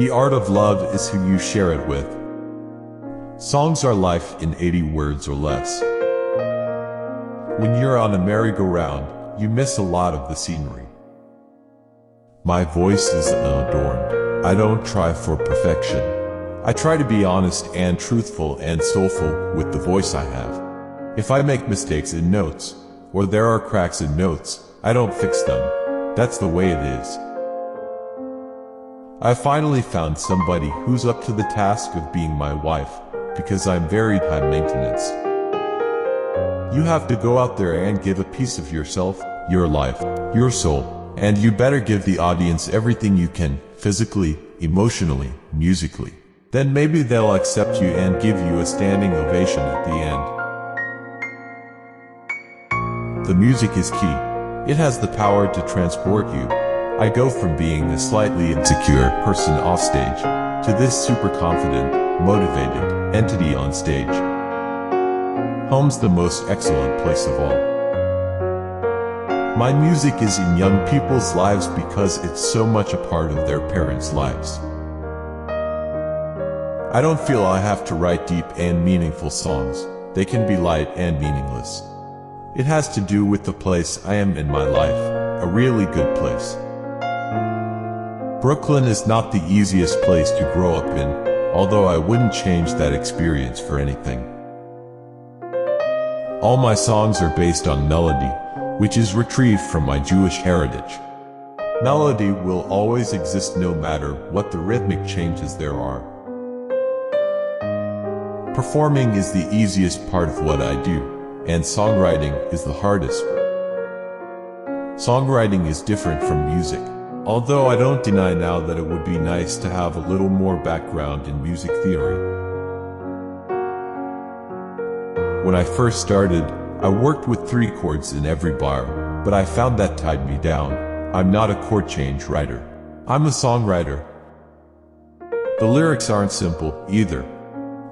The art of love is who you share it with. Songs are life in 80 words or less. When you're on a merry-go-round, you miss a lot of the scenery. My voice is unadorned. I don't try for perfection. I try to be honest and truthful and soulful with the voice I have. If I make mistakes in notes, or there are cracks in notes, I don't fix them. That's the way it is. I finally found somebody who's up to the task of being my wife, because I'm very high maintenance. You have to go out there and give a piece of yourself, your life, your soul, and you better give the audience everything you can, physically, emotionally, musically. Then maybe they'll accept you and give you a standing ovation at the end. The music is key. It has the power to transport you. I go from being a slightly insecure person offstage to this super confident, motivated entity on stage. Home's the most excellent place of all. My music is in young people's lives because it's so much a part of their parents' lives. I don't feel I have to write deep and meaningful songs. They can be light and meaningless. It has to do with the place I am in my life, a really good place. Brooklyn is not the easiest place to grow up in, although I wouldn't change that experience for anything. All my songs are based on melody, which is retrieved from my Jewish heritage. Melody will always exist no matter what the rhythmic changes there are. Performing is the easiest part of what I do, and songwriting is the hardest. Songwriting is different from music. Although I don't deny now that it would be nice to have a little more background in music theory. When I first started, I worked with 3 chords in every bar, but I found that tied me down. I'm not a chord change writer. I'm a songwriter. The lyrics aren't simple, either.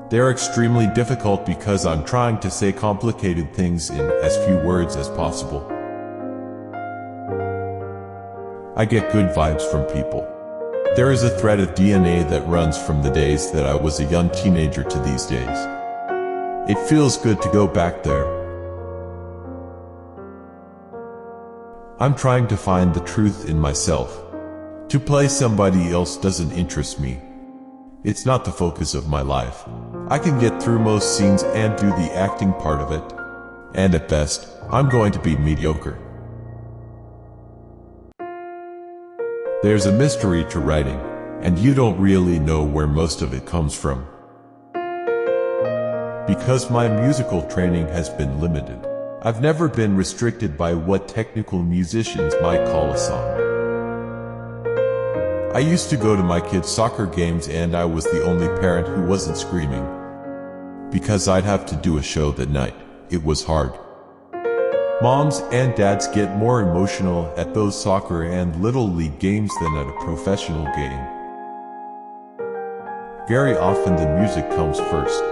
They're extremely difficult because I'm trying to say complicated things in as few words as possible. I get good vibes from people. There is a thread of DNA that runs from the days that I was a young teenager to these days. It feels good to go back there. I'm trying to find the truth in myself. To play somebody else doesn't interest me. It's not the focus of my life. I can get through most scenes and do the acting part of it. And at best, I'm going to be mediocre. There's a mystery to writing, and you don't really know where most of it comes from. Because my musical training has been limited, I've never been restricted by what technical musicians might call a song. I used to go to my kids' soccer games and I was the only parent who wasn't screaming. Because I'd have to do a show that night. It was hard. Moms and dads get more emotional at those soccer and little league games than at a professional game. Very often the music comes first.